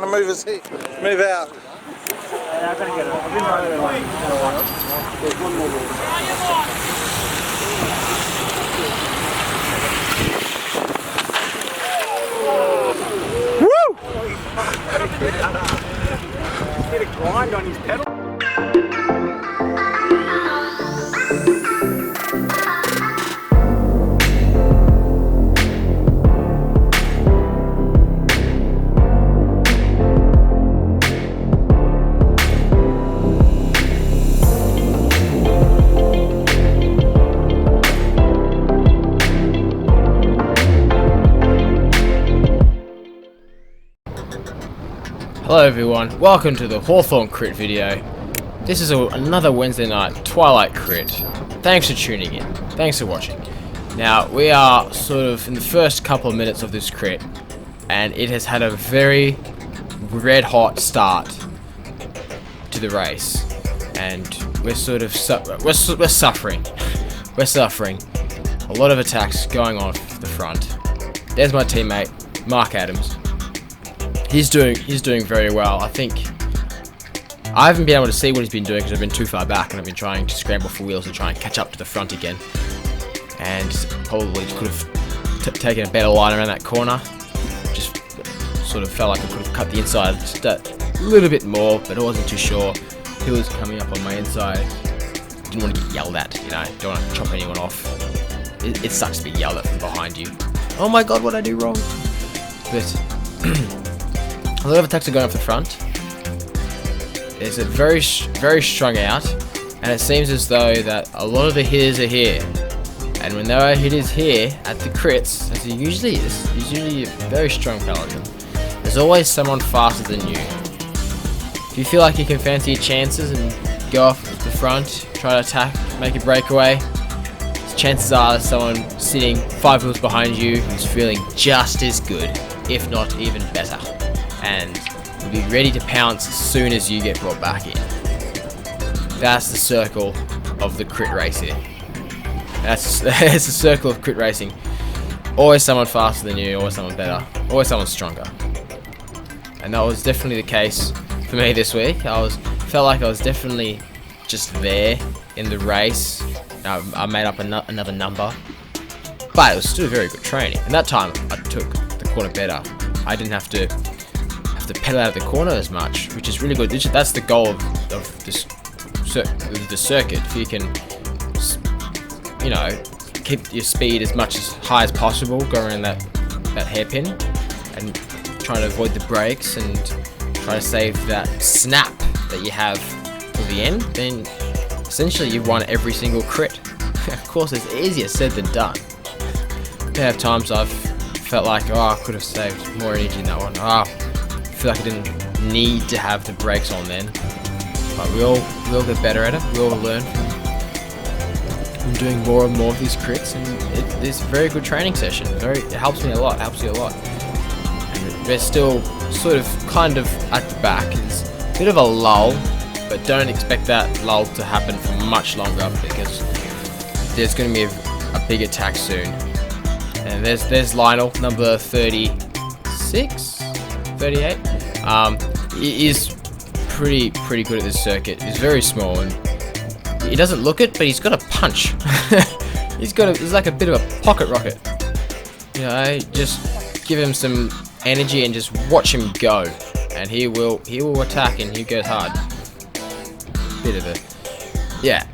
Move his head. Move out. I'm gonna get it. I've been riding it like there's one more. Woo! Get a grind on his pedal. Hello everyone, welcome to the Hawthorn Crit video. This is another Wednesday night Twilight Crit. Thanks for tuning in, thanks for watching. Now we are sort of in the first couple of minutes of this crit, and it has had a very red hot start to the race, and we're sort of we're suffering. We're suffering. A lot of attacks going on the front. There's my teammate, Mark Adams. He's doing very well. I think I haven't been able to see what he's been doing because I've been too far back, and I've been trying to scramble for wheels to try and catch up to the front again. And probably could have taken a better line around that corner. Just sort of felt like I could have cut the inside just a little bit more, but I wasn't too sure. He was coming up on my inside. Didn't want to get yelled at, you know. Don't want to chop anyone off. It sucks to be yelled at from behind you. Oh my god, what did I do wrong? But a lot of attacks are going off the front. It's a very strung out, and it seems as though that a lot of the hitters are here. And when there are hitters here at the crits, as it usually is, there's usually a very strong peloton. There's always someone faster than you. If you feel like you can fancy your chances and go off the front, try to attack, make a breakaway, chances are there's someone sitting 5 wheels behind you who's feeling just as good, if not even better, and will be ready to pounce as soon as you get brought back in. That's the circle of the crit race here. That's the circle of crit racing. Always someone faster than you, always someone better, always someone stronger. And that was definitely the case for me this week. Felt like I was definitely just there in the race. I made up another number, but it was still very good training. And that time I took the corner better. I didn't have to pedal out of the corner as much, which is really good. That's the goal of the circuit. If you can, you know, keep your speed as high as possible, go around that hairpin, and try to avoid the brakes and try to save that snap that you have for the end, then essentially you've won every single crit. Of course, it's easier said than done. There have times I've felt like, oh, I could have saved more energy in that one. Oh, I feel like I didn't need to have the brakes on then. But we all get better at it. We all learn from doing more and more of these crits, and it's a very good training session. It helps me a lot. Helps you a lot. And we're still sort of kind of at the back. It's a bit of a lull. But don't expect that lull to happen for much longer, because there's going to be a big attack soon. And there's Lionel, number 36, 38. He is pretty good at this circuit. He's very small and he doesn't look it, but he's got a punch. He's like a bit of a pocket rocket. You know, just give him some energy and just watch him go, and he will attack, and he goes hard. Bit of a, yeah.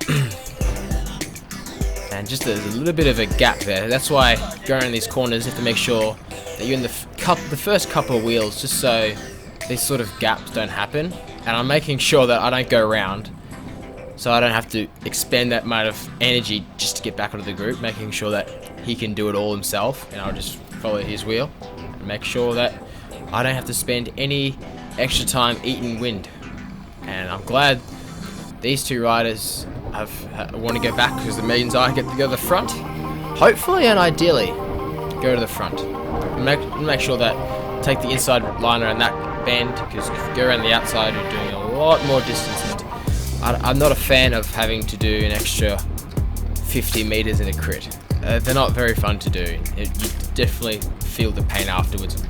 And just there's a little bit of a gap there. That's why going around these corners, you have to make sure that you're in the first couple of wheels, just so these sort of gaps don't happen. And I'm making sure that I don't go around, so I don't have to expend that amount of energy just to get back onto the group. Making sure that he can do it all himself, and I'll just follow his wheel and make sure that I don't have to spend any extra time eating wind. And I'm glad these two riders want to go back, because it means I get to go to the front, hopefully and ideally go to the front. Make sure that take the inside line around that bend, because if you go around the outside you're doing a lot more distance, and I'm not a fan of having to do an extra 50 meters in a crit. They're not very fun to do. You definitely feel the pain afterwards.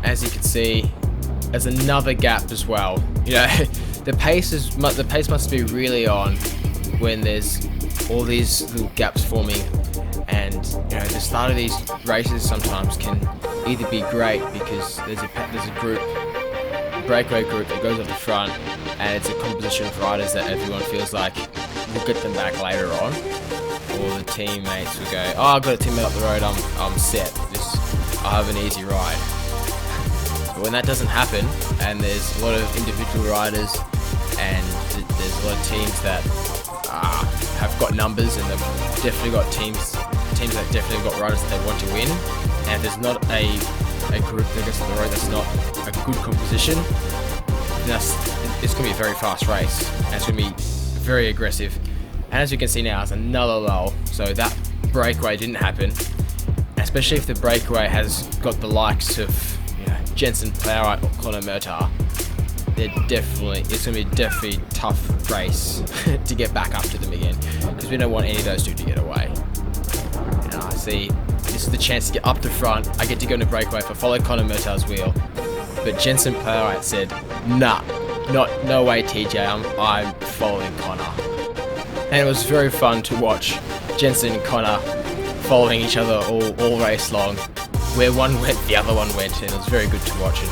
as you can see, there's another gap as well. You know, the pace must be really on when there's all these little gaps forming, and you know, the start of these races sometimes can either be great because there's a group, a breakaway group that goes up the front, and it's a composition of riders that everyone feels like will get them back later on, or the teammates will go, oh, I've got a teammate up the road, I'm set, I'll have an easy ride. But when that doesn't happen, and there's a lot of individual riders, and there's a lot of teams that have got numbers, and they've definitely got teams that definitely got riders that they want to win, and if there's not a group that gets on the road that's not a good composition, it's going to be a very fast race, and it's going to be very aggressive. And as you can see now, it's another lull, so that breakaway didn't happen, especially if the breakaway has got the likes of, you know, Jensen Plowright or Connor Murtagh. It's going to be definitely tough race to get back up to them again, because we don't want any of those two to get away. You know, I see this is the chance to get up the front. I get to go into breakaway if I follow Connor Murtagh's wheel, but Jensen Plowright said, nah, no way, TJ, I'm following Connor. And it was very fun to watch Jensen and Connor following each other all race long. Where one went, the other one went, and it was very good to watch it.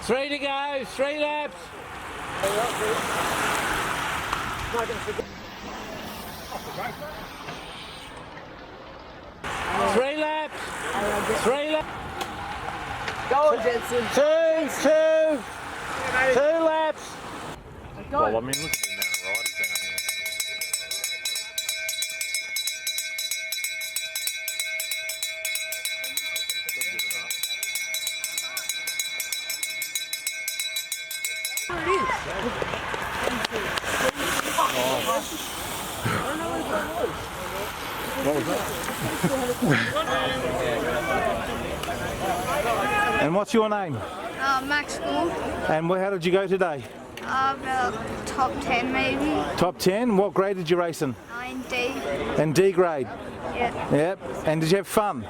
Three to go, 3 laps. 3 laps. 3 laps. Go on, Jensen. Two laps. Well, I mean, look at the amount of riders down here. What was that? And what's your name? Max School, And how did you go today? about top 10 maybe, Top 10? What grade did you race in? 9D, In D grade? yeah. Yep. And did you have fun?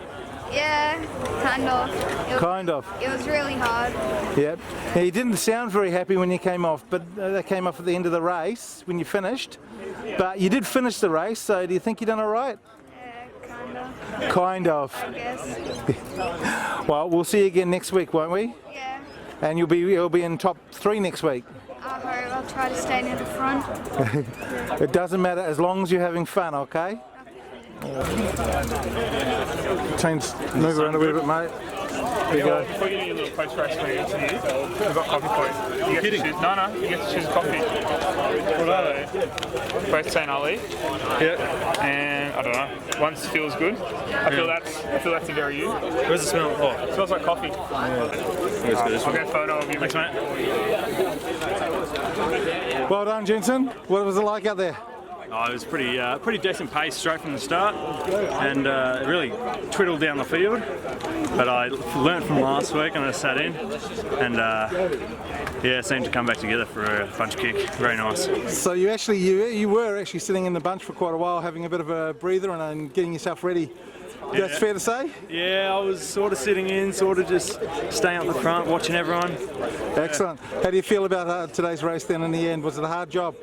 Yeah, kind of. Kind of. It was really hard. Yep. Now, you didn't sound very happy when you came off, but they came off at the end of the race when you finished. But you did finish the race, so do you think you done all right? Yeah, Kind of. I guess. Well, we'll see you again next week, won't we? Yeah, And you'll be in top 3 next week. I hope I'll try to stay near the front. It doesn't matter as long as you're having fun, okay? Change, move around a little bit, mate. There you go. Before you do your little post-race interview, we've got coffee for you. You get to choose. No, you get to choose a coffee. What are they? Both St. Ali. Yeah. And I don't know. One feels good. I feel that's a very you. Where's the smell? Oh, It smells like coffee. that's good. I'll get a photo of you. Thanks, mate. Well done, Jensen. What was it like out there? Oh, it was pretty decent pace straight from the start, and it really twiddled down the field. But I learnt from last week and I sat in, and yeah, seemed to come back together for a bunch kick. Very nice. So you were actually sitting in the bunch for quite a while, having a bit of a breather and getting yourself ready. That's fair to say? Yeah, I was sort of sitting in, sort of just staying up the front, watching everyone. Excellent. How do you feel about today's race then in the end? Was it a hard job?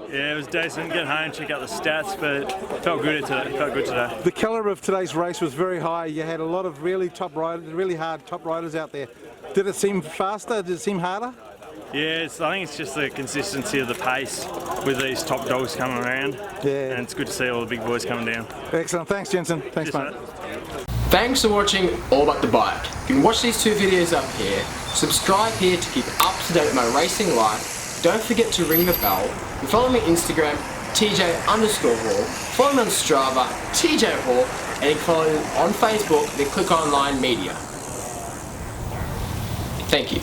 Yeah, it was decent. Get home, check out the stats, but felt good today. The calibre of today's race was very high. You had a lot of really hard top riders out there. Did it seem faster? Did it seem harder? Yeah, I think it's just the consistency of the pace with these top dogs coming around. Yeah. And it's good to see all the big boys coming down. Excellent. Thanks, Jensen. Thanks, mate. Thanks for watching All About the Bike. You can watch these two videos up here. Subscribe here to keep up to date with my racing life. Don't forget to ring the bell. You follow me on Instagram, TJ_Hall. Follow me on Strava, TJ Hall. And you can follow me on Facebook, then click on Online Media. Thank you.